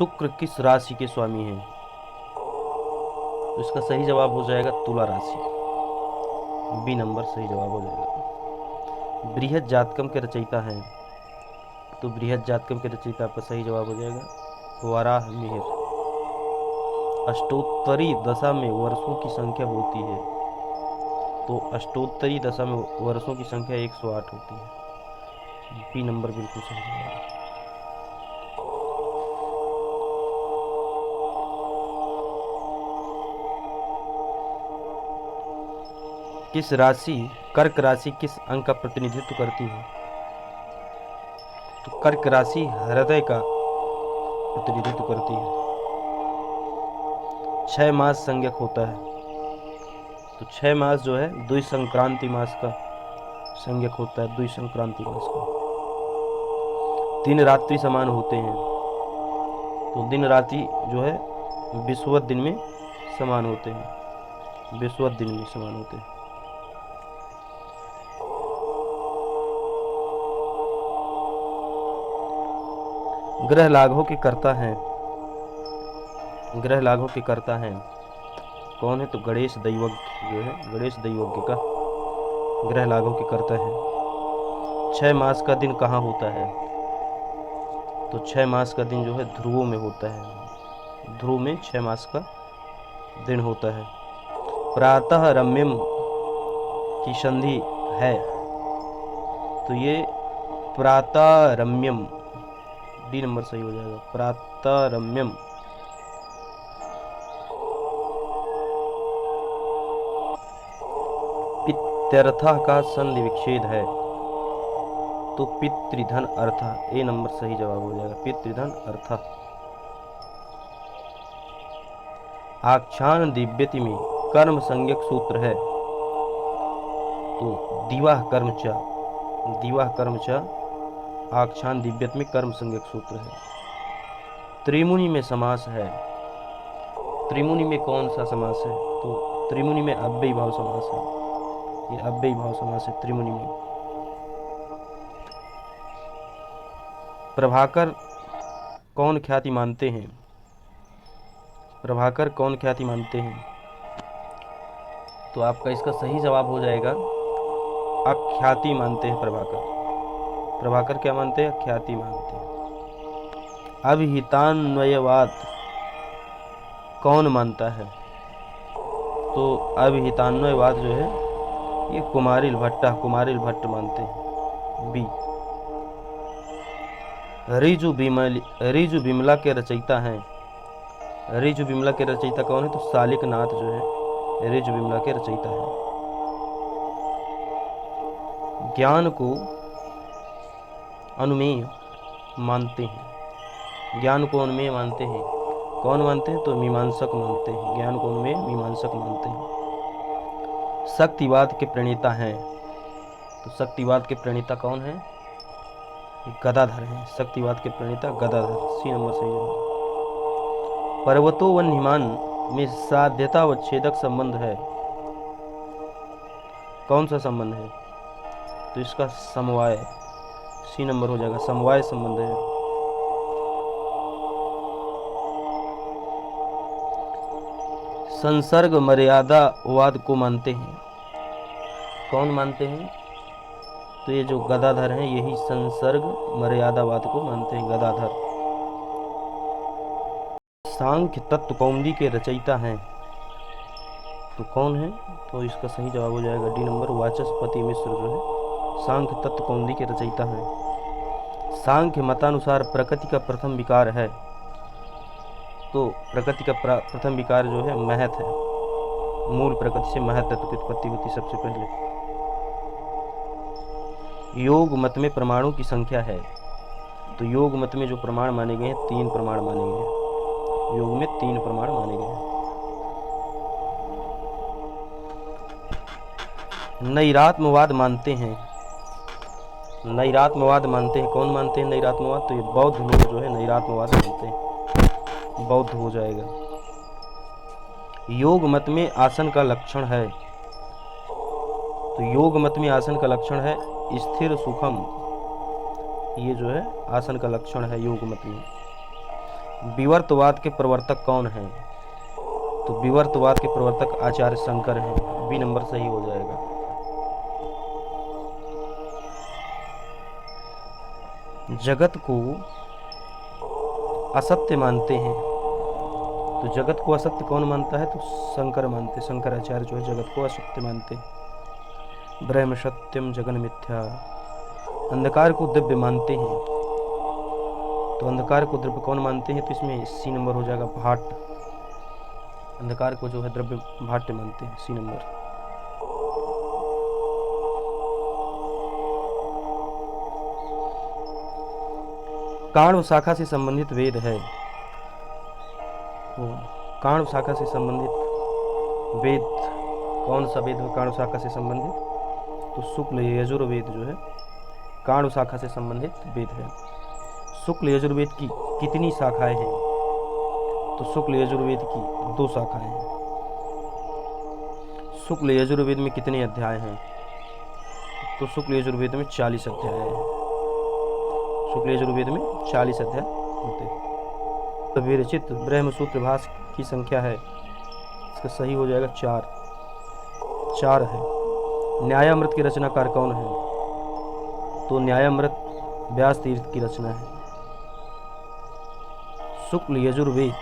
शुक्र किस राशि के स्वामी हैं? तो इसका सही जवाब हो जाएगा तुला राशि। बी नंबर सही जवाब हो जाएगा। बृहद जातकम के रचयिता हैं? तो बृहद जातकम के रचयिता आपका सही जवाब हो जाएगा वराह मिहिर। अष्टोत्तरी दशा में वर्षों की संख्या होती है? तो अष्टोत्तरी दशा में वर्षों की संख्या 108 होती है। बी नंबर बिल्कुल सही जवाब है। किस राशि कर्क राशि किस अंक का प्रतिनिधित्व करती है? तो कर्क राशि हृदय का प्रतिनिधित्व करती है। 6 मास संज्ञक होता है। तो 6 मास जो है द्वि संक्रांति मास का संज्ञक होता है, द्वि संक्रांति मास का। दिन रात्रि समान होते हैं। तो दिन रात्रि जो है विषुवत दिन में समान होते हैं, विषुवत दिन में समान होते हैं। ग्रह लाघवों के कर्ता हैं? ग्रह लाघवों के कर्ता हैं कौन है? तो गणेश दैवज्ञ जो है, गणेश दैवज्ञ का ग्रह लाघवों के कर्ता है। 6 मास का दिन कहाँ होता है? तो 6 मास का दिन जो है ध्रुवों में होता है। ध्रुव में 6 मास का दिन होता है। प्रातः रम्यम की संधि है? तो ये प्रातः रम्यम, डी नंबर सही हो जाएगा, प्रातः रम्यम। पित्यर्थ का संधि विच्छेद है? तो पितृधन अर्थ, ए नंबर सही जवाब हो जाएगा, पितृधन अर्थ। आख्यान दिव्यति में कर्म संज्ञक सूत्र है? तो दिवाह कर्म च, दिवाह कर्म च आख्यान दिव्यत में कर्म संज्ञक सूत्र है। त्रिमुनि में समास है? त्रिमुनि में कौन सा समास है? तो त्रिमुनि में अव्ययी भाव समास है, ये अव्ययी भाव समास है त्रिमुनि में। प्रभाकर कौन ख्याति मानते हैं? प्रभाकर कौन ख्याति मानते हैं? तो आपका इसका सही जवाब हो जाएगा अख्याति मानते हैं प्रभाकर। प्रभाकर क्या मानते हैं? ख्याति मानते हैं। अभिहितान्वयवाद कौन मानता है? तो अभिहितान्वयवाद जो है ये कुमारिल भट्ट मानते हैं। बी। ऋजु बिमला के रचयिता हैं? ऋजु बिमला के रचयिता कौन है? तो शालिक नाथ जो है ऋजु बिमला के रचयिता है। ज्ञान को अनुमेय मानते हैं? ज्ञान को अनुमेय मानते हैं कौन मानते हैं? तो मीमांसक मानते हैं, ज्ञान को अनुमेय मीमांसक मानते हैं। शक्तिवाद के प्रणेता हैं? तो शक्तिवाद के प्रणेता कौन है? गदाधर हैं। शक्तिवाद के प्रणेता गदाधर, सी नंबर सही है। पर्वतो व हिमान में साध्यता व छेदक संबंध है? कौन सा संबंध है? तो इसका समवाय, सी नंबर हो जाएगा, समवाय संबंध है। संसर्ग मर्यादावाद को मानते हैं? कौन मानते हैं? तो ये जो गदाधर हैं यही संसर्ग मर्यादावाद को मानते हैं, गदाधर। सांख्य तत्व कौमुदी के रचयिता हैं? तो कौन है? तो इसका सही जवाब हो जाएगा डी नंबर, वाचस्पति मिश्र जो है सांख्य तत्व कौमुदी के रचयिता हैं। सांख्य मतानुसार प्रकृति का प्रथम विकार है? तो प्रकृति का प्रथम विकार जो है महत है। मूल प्रकृति से महत तत्व की उत्पत्ति होती सबसे पहले। योग मत में प्रमाणों की संख्या है? तो योग मत में जो प्रमाण माने गए हैं 3 प्रमाण माने गए हैं। योग में 3 प्रमाण माने गए हैं। नैरात्मवाद मानते हैं? नैरात्मवाद मानते हैं कौन मानते हैं नैरात्मवाद? तो ये बौद्ध लोग जो है नैरात्मवाद मानते हैं, बौद्ध हो जाएगा। योग मत में आसन का लक्षण है? तो योग मत में आसन का लक्षण है स्थिर सुखम, ये जो है आसन का लक्षण है योग मत में। विवर्तवाद के प्रवर्तक कौन हैं? तो विवर्तवाद के प्रवर्तक आचार्य शंकर हैं। बी नंबर सही हो जाएगा। जगत को असत्य मानते हैं, तो जगत को असत्य कौन मानता है? तो शंकर मानते, शंकराचार्य जो है जगत को असत्य मानते। ब्रह्म सत्यम जगन मिथ्या। अंधकार को दिव्य मानते हैं, तो अंधकार को द्रव्य कौन मानते हैं? तो इसमें सी नंबर हो जाएगा, भाट। अंधकार को जो है द्रव्य भाट्य मानते हैं, सी नंबर। काण्व शाखा से संबंधित वेद है, तो काण्व शाखा से संबंधित वेद कौन सा वेद है? काण्व शाखा से संबंधित तो शुक्ल यजुर्वेद जो है काण्व शाखा से संबंधित वेद है। शुक्ल यजुर्वेद की कितनी शाखाएं हैं? तो शुक्ल यजुर्वेद की 2 शाखाएं हैं। शुक्ल यजुर्वेद में कितने अध्याय हैं? तो शुक्ल यजुर्वेद में 40 अध्याय हैं। शुक्ल यजुर्वेद में 40 अध्याय होते हैं। तो विरचित ब्रह्मसूत्र भाष्य की संख्या है, इसका सही हो जाएगा 4 है। न्यायामृत की रचनाकार कौन है? तो न्यायामृत व्यास तीर्थ की रचना है। शुक्ल यजुर्वेद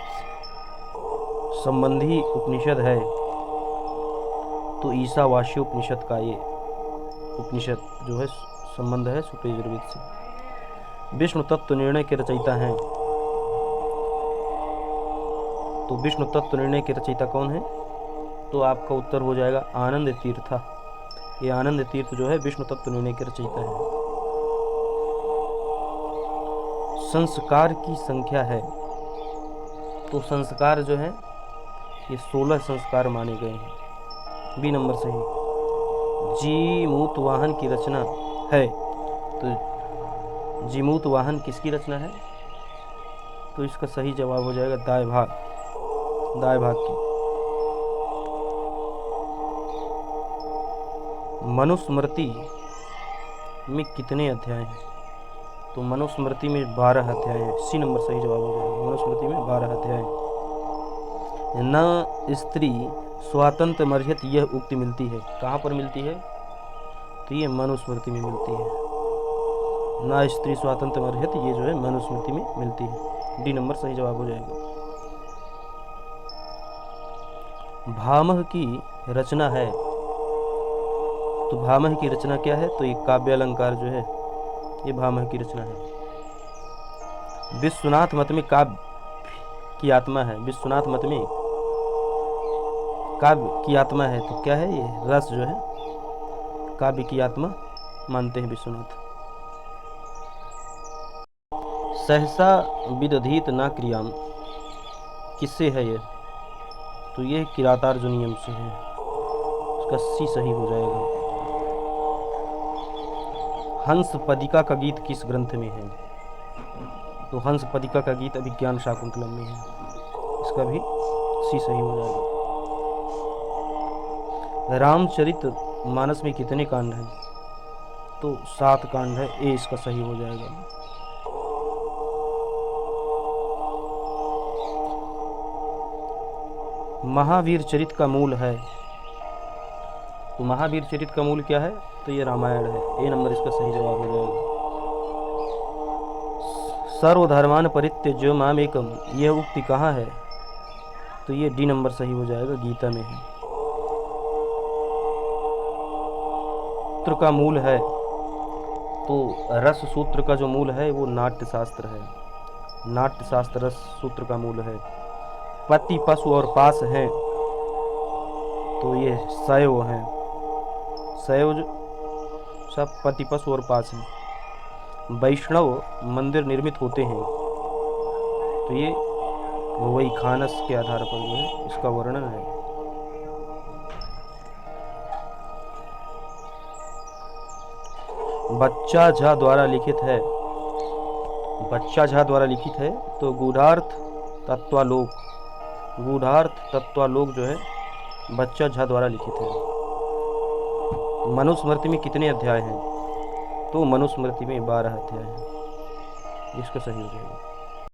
संबंधी उपनिषद है, तो ईशावास्य उपनिषद का ये उपनिषद जो है संबंध है शुक्ल यजुर्वेद से। विष्णु तत्व निर्णय के रचयिता हैं, तो विष्णु तत्व निर्णय के रचयिता कौन है? तो आपका उत्तर हो जाएगा आनंद तीर्थ। ये आनंद तीर्थ जो है विष्णु तत्व निर्णय के रचयिता है। संस्कार की संख्या है, तो संस्कार जो है ये 16 संस्कार माने गए हैं। बी नंबर सही। जीमूत वाहन की रचना है, तो जीमूत वाहन किसकी रचना है? तो इसका सही जवाब हो जाएगा दाएं भाग की। मनुस्मृति में कितने अध्याय हैं? तो मनुस्मृति में 12 अध्याय हैं। सी नंबर सही जवाब हो जाएगा। मनुस्मृति में 12 अध्याय। न स्त्री स्वातंत्र मर्हत यह उक्ति मिलती है, कहाँ पर मिलती है? तो ये मनुस्मृति में मिलती है। न स्त्री स्वातंत्र मर्हत ये जो है मनुस्मृति में मिलती है। डी नंबर सही जवाब हो जाएगा। भामह की रचना है, तो भामह की रचना क्या है? तो ये काव्य अलंकार जो है ये भामह की रचना है। विश्वनाथ मत में काव्य की आत्मा है, विश्वनाथ मत में काव्य की आत्मा है, तो क्या है? ये रस जो है काव्य की आत्मा मानते हैं विश्वनाथ। सहसा विदधीत न क्रियाम किससे है ये? तो ये किरातार्जुनीयम से है। उसका सी सही हो जाएगा। हंस पदिका का गीत किस ग्रंथ में है? तो हंस पदिका का गीत अभिज्ञान शाकुंतलम में है। इसका भी सी सही हो जाएगा। रामचरित मानस में कितने कांड हैं? तो 7 कांड है। ए इसका सही हो जाएगा। महावीर चरित का मूल है, तो महावीर चरित का मूल क्या है? तो ये रामायण है। ए नंबर इसका सही जवाब हो जाएगा। सर्वधर्मान परित्यज्य माम एकम यह उक्ति कहाँ है? तो ये डी नंबर सही हो जाएगा, गीता में है। सूत्र का मूल है, तो रस सूत्र का जो मूल है वो नाट्य शास्त्र है। नाट्य शास्त्र रस सूत्र का मूल है। पति पशु और पास हैं, तो ये शैव हैं। शैव सब पति पशु और पास हैं। वैष्णव मंदिर निर्मित होते हैं, तो ये वही खानस के आधार पर जो है इसका वर्णन है। बच्चा झा द्वारा लिखित है, बच्चा झा द्वारा लिखित है, तो गूढ़ार्थ तत्वालोक जो है बच्चा झा द्वारा लिखित है। मनुस्मृति में कितने अध्याय हैं? तो मनुस्मृति में 12 अध्याय हैं। इसका सही हो जाएगा।